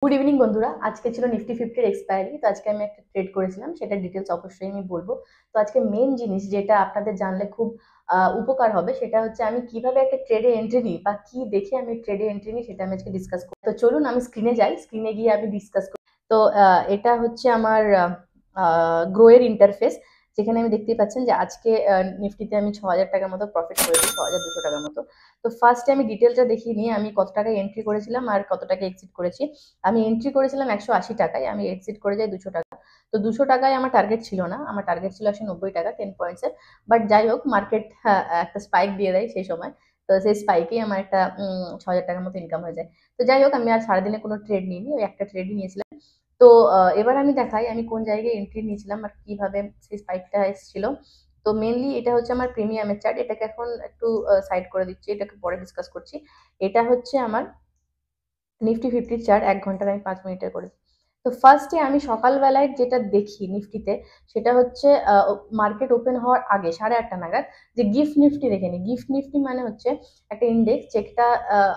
Good evening বন্ধুরা। আজকে ছিল নিফটি ফিফটির এক্সপায়ারি। তো আজকে আমি একটা ট্রেড করেছিলাম, সেটা ডিটেলস অবশ্যই আমি বলবো। তো আজকে মেন জিনিস যেটা আপনাদের জানলে খুব উপকার হবে, সেটা হচ্ছে আমি কিভাবে একটা ট্রেডে এন্ট্রি নিই বা কি দেখে আমি ট্রেডে এন্ট্রি নিই, সেটা আমি আজকে ডিসকাস করি। তো চলুন আমি স্ক্রিনে যাই, স্ক্রিনে গিয়ে আমি ডিসকাস করি। তো এটা হচ্ছে আমার গ্রো এর ইন্টারফেস, যেখানে আমি দেখতেই পাচ্ছেন যে আজকে নিফটিতে আমি 6,000 টাকার মতো প্রফিট করেছি, 6,200 টাকার মতো। তো ফার্স্টে আমি ডিটেলটা দেখিয়ে নিই আমি কত টাকায় এন্ট্রি করেছিলাম আর কত টাকা এক্সিট করেছি। আমি এন্ট্রি করেছিলাম 180 টাকায়, আমি এক্সিট করে যাই 200 টাকা। তো 200 টাকায় আমার টার্গেট ছিল না, আমার টার্গেট ছিল 190 টাকা 10 পয়েন্টসের। বাট যাই হোক, মার্কেট একটা স্পাইক দিয়ে দেয় সেই সময়। তো সেই স্পাইকেই আমার একটা 6,000 টাকার মতো ইনকাম হয়ে যায়। তো যাই হোক, আমি আর সারাদিনে কোনো ট্রেড নিইনি, ওই একটা ট্রেডই নিয়েছিলাম। তো এবার আমি দেখাই আমি কোন জায়গায় এন্ট্রি নিয়েছিলাম আর কিভাবে সেই স্পাইকটা এসেছিল। তো মেনলি এটা হচ্ছে আমার প্রিমিয়ামের চার্ট, এটাকে এখন একটু সাইড করে দিচ্ছি, এটাকে পরে ডিসকাস করছি। এটা হচ্ছে আমার নিফটি ফিফটির চার্ট, 1 ঘন্টার আমি 5 মিনিটের করেছি। তো ফার্স্টে আমি সকালবেলায় যেটা দেখি নিফটিতে, সেটা হচ্ছে মার্কেট ওপেন হওয়ার আগে 8:30 নাগাদ যে গিফট নিফটি দেখে নিই। গিফট নিফটি মানে হচ্ছে একটা ইন্ডেক্স যেটা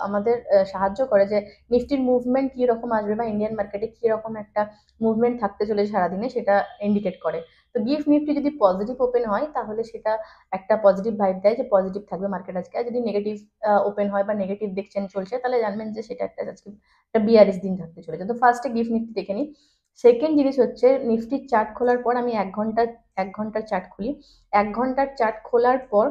আমাদের সাহায্য করে যে নিফটির মুভমেন্ট কীরকম আসবে বা ইন্ডিয়ান মার্কেটে কীরকম একটা মুভমেন্ট থাকতে চলেছে সারাদিনে, সেটা ইন্ডিকেট করে। তো গিফট নিফটি যদি পজিটিভ ওপেন হয় তাহলে সেটা একটা পজিটিভ ভাইব দেয় যে পজিটিভ থাকবে মার্কেট আজকে। আর যদি নেগেটিভ ওপেন হয় বা নেগেটিভ দেখছেন চলছে, তাহলে জানবেন যে সেটা একটা আজকে একটা বিয়ারিশ দিন থাকতে চলেছে। তো ফার্স্টে গিফট নিফটি দেখে নিই। সেকেন্ড জিনিস হচ্ছে নিফটির চার্ট খোলার পর আমি 1 ঘন্টার চার্ট খুলি। 1 ঘন্টার চার্ট খোলার পর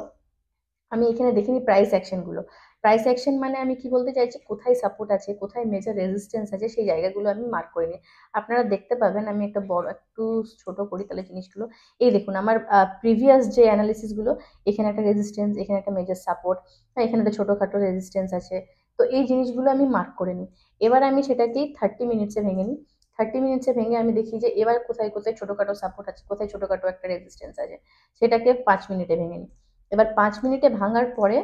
আমি এখানে দেখে নিই প্রাইস অ্যাকশনগুলো। প্রাইস অ্যাকশন মানে আমি কি বলতে চাইছি, কোথায় সাপোর্ট আছে, কোথায় মেজর রেজিস্ট্যান্স আছে, সেই জায়গাগুলো আমি মার্ক করে নিই। আপনারা দেখতে পাবেন, আমি একটা বড় একটু ছোট করি তাহলে জিনিসগুলো। এই দেখুন আমার প্রিভিয়াস যে অ্যানালিসিসগুলো, এখানে একটা রেজিস্ট্যান্স, এখানে একটা মেজর সাপোর্ট, এখানে একটা ছোটোখাটো রেজিস্ট্যান্স আছে। তো এই জিনিসগুলো আমি মার্ক করে নিই। এবার আমি সেটাকেই 30 মিনিটসে ভেঙে নিই। 30 মিনিটসে ভেঙে আমি দেখি যে এবার কোথায় কোথায় ছোটোখাটো সাপোর্ট আছে, কোথায় ছোটোখাটো একটা রেজিস্ট্যান্স আছে, সেটাকে 5 মিনিটে ভেঙে নিই। এবার 5 মিনিটে ভাঙার পরে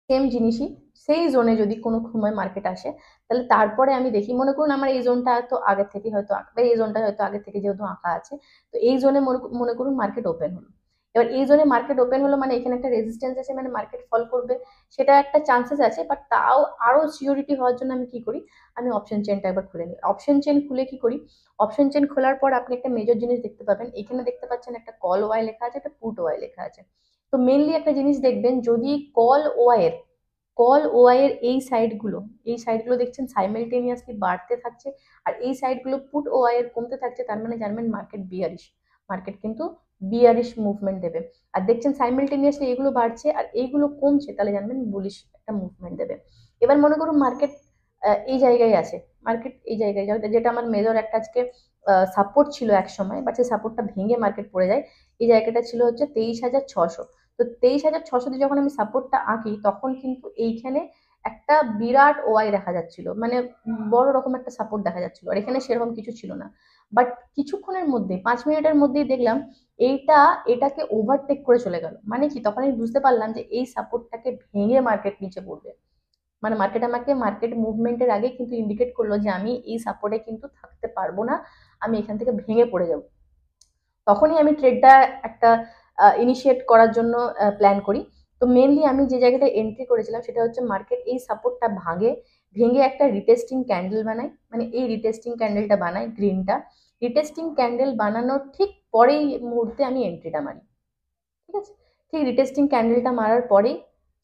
সেম জিনিসই সেই জোনে যদি কোনো সময় মার্কেট আসে, তাহলে তারপরে আমি দেখি, মনে করুন আমার এই জোনটা হয়তো আগে থেকে হয়তো আঁকা, বা এই জোনটা হয়তো আগে থেকে যেহেতু আঁকা আছে, তো এই জোনে মনে করুন মার্কেট ওপেন হলো। এবার এই জোনে মার্কেট ওপেন হলো মানে এখানে একটা রেজিস্ট্যান্স আছে, মানে মার্কেট ফল করবে, সেটা একটা চান্সেস আছে। বাট তাও আরো সিওরিটি হওয়ার জন্য আমি কি করি, আমি অপশন চেনটা একবার খুলে নিই। অপশন চেন খুলে কি করি, অপশন চেন খোলার পর আপনি একটা মেজর জিনিস দেখতে পাবেন, এখানে দেখতে পাচ্ছেন একটা কল ওয়াই লেখা আছে, একটা পুট ওয়াই লেখা আছে। তো মেনলি একটা জিনিস দেখবেন, যদি কল ওয়াই এর এই সাইডগুলো দেখছেন সাইমেলটেনিয়াসলি বাড়তে থাকছে, আর এই সাইডগুলো পুট ওয়াই এর কমতে থাকছে, তার মানে জানবেন মার্কেট বিয়ারিশ। মার্কেট কিন্তু বিয়ারিশ মুভমেন্ট দেবে। আর দেখছেন সাইমেলটেনিয়াসলি এগুলো বাড়ছে আর এইগুলো কমছে, তাহলে জানবেন বুলিশ একটা মুভমেন্ট দেবে। এবার মনে করুন মার্কেট এই জায়গায় আছে, মার্কেট এই জায়গায় যেটা আমার মেজর একটা আজকে সাপোর্ট ছিল এক সময়, বাট সেই সাপোর্টটা ভেঙে মার্কেট পড়ে যায়। এই জায়গাটা ছিল হচ্ছে 23,600। তো 23,600 দিয়ে যখন আমি সাপোর্টটা আঁকি, তখন কিন্তু এইখানে একটা বিরাট ওয়াই দেখা যাচ্ছিল, মানে বড় রকম একটা সাপোর্ট দেখা যাচ্ছিল, আর এখানে সেরকম কিছু ছিল না। বাট কিছুক্ষণের মধ্যে, 5 মিনিটের মধ্যেই দেখলাম এটাকে ওভারটেক করে চলে গেল। মানে কি, তখন আমি বুঝতে পারলাম যে এই সাপোর্টটাকে ভেঙে মার্কেট নিচে পড়বে। মানে মার্কেট মুভমেন্টের আগে কিন্তু ইন্ডিকেট করলো যে আমি এই সাপোর্টে কিন্তু থাকতে পারবো না, আমি এখান থেকে ভেঙে পড়ে যাবো। তখনই আমি ট্রেডটা একটা ইনিশিয়েট করার জন্য প্ল্যান করি। তো মেনলি আমি যে জায়গাটা এন্ট্রি করেছিলাম, সেটা হচ্ছে মার্কেট এই সাপোর্টটা ভেঙে একটা রিটেস্টিং ক্যান্ডেল বানায়, মানে এই রিটেস্টিং ক্যান্ডেলটা বানায় গ্রিনটা। রিটেস্টিং ক্যান্ডেল বানানোর ঠিক পরেই মুহূর্তে আমি এন্ট্রিটা মারি। ঠিক আছে, ঠিক রিটেস্টিং ক্যান্ডেলটা মারার পরেই,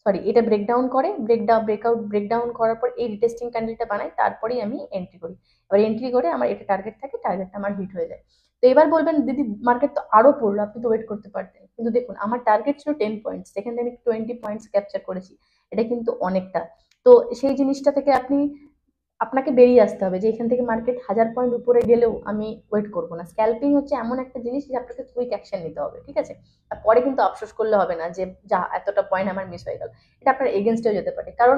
সরি, এটা ব্রেকডাউন করার পর এই রিটেস্টিং ক্যান্ডেলটা বানাই, তারপরেই আমি এন্ট্রি করি। এবার এন্ট্রি করে আমার এটা টার্গেট থাকে, টার্গেটটা আমার হিট হয়ে যায়। তো এবার বলবেন দিদি মার্কেট তো আরো পড়লো, আপনি তো ওয়েট করতে পারতেন। কিন্তু দেখুন আমার টার্গেট ছিল 10 পয়েন্টস, সেখানে আমি 20 পয়েন্টস ক্যাপচার করেছি, এটা কিন্তু অনেকটা। তো সেই জিনিসটা থেকে আপনাকে বেরিয়ে আসতে হবে যে এখান থেকে মার্কেট 1000 পয়েন্ট উপরে গেলেও আমি ওয়েট করবো না। স্ক্যাল্পিং হচ্ছে এমন একটা জিনিস যে আপনাকে কুইক অ্যাকশন নিতে হবে, ঠিক আছে। আর পরে কিন্তু আফসোস করলে হবে না যে যা এতটা পয়েন্ট আমার মিস হয়ে গেল। এটা আপনার এগেনস্টেও যেতে পারে, কারণ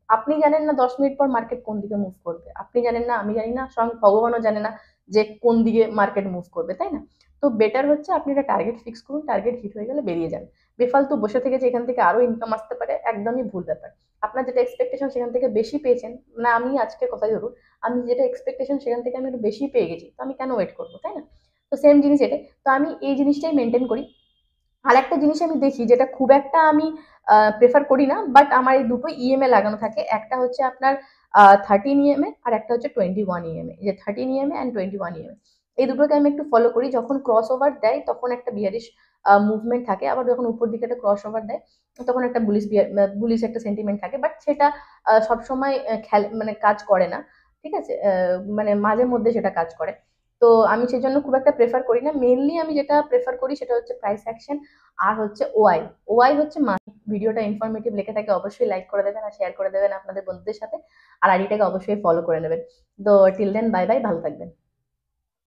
আপনি জানেন না 10 মিনিট পর মার্কেট কোন দিকে মুভ করবে, আপনি জানেন না, আমি জানি না, স্বয়ং ভগবানও জানে না যে কোন দিকে মার্কেট মুভ করবে, তাই না। তো বেটার হচ্ছে আপনি একটা টার্গেট ফিক্স করুন, টার্গেট হিট হয়ে গেলে বেরিয়ে যান। বেফালতু বসে থেকে যে এখান থেকে আরো ইনকাম আসতে পারে, একদমই ভুল ব্যাপার। আপনার যেটা এক্সপেকটেশন সেখান থেকে বেশি পেয়েছেন, না আমি আজকে কথা ধরুন, আমি যেটা এক্সপেকটেশন সেখান থেকে আমি একটু বেশি পেয়ে গেছি, তো আমি কেন ওয়েট করবো, তাই না। তো সেম জিনিস এটা, তো আমি এই জিনিসটাই মেনটেন করি। আর একটা জিনিস আমি দেখি, যেটা খুব একটা আমি প্রেফার করি না, বাট আমার এই দুটো ইএমএ লাগানো থাকে। একটা হচ্ছে আপনার 13 EMA আর একটা হচ্ছে 21 EMA, যে 13 EMA অ্যান্ড 21 EMA, এই দুটোকে আমি একটু ফলো করি। যখন ক্রস ওভার দেয় তখন একটা বিয়ারিশ মুভমেন্ট থাকে, আবার যখন উপর দিকে একটা ক্রস ওভার দেয় তখন একটা বুলিশ একটা সেন্টিমেন্ট থাকে, বাট সেটা সবসময় মানে কাজ করে না, ঠিক আছে? মানে মাঝে মধ্যে সেটা কাজ করে। তো আমি সেই জন্য খুব একটা প্রেফার করি না। মেনলি আমি যেটা প্রেফার করি সেটা হচ্ছে প্রাইস অ্যাকশন আর হচ্ছে ওআই। ওআই হচ্ছে ভিডিওটা ইনফরমেটিভ লেগে থাকে অবশ্যই লাইক করে দেবেন আর শেয়ার করে দেবেন আপনাদের বন্ধুদের সাথে, আর আইডিটাকে অবশ্যই ফলো করে নেবেন। তো টিল দেন বাই বাই, ভালো থাকবেন।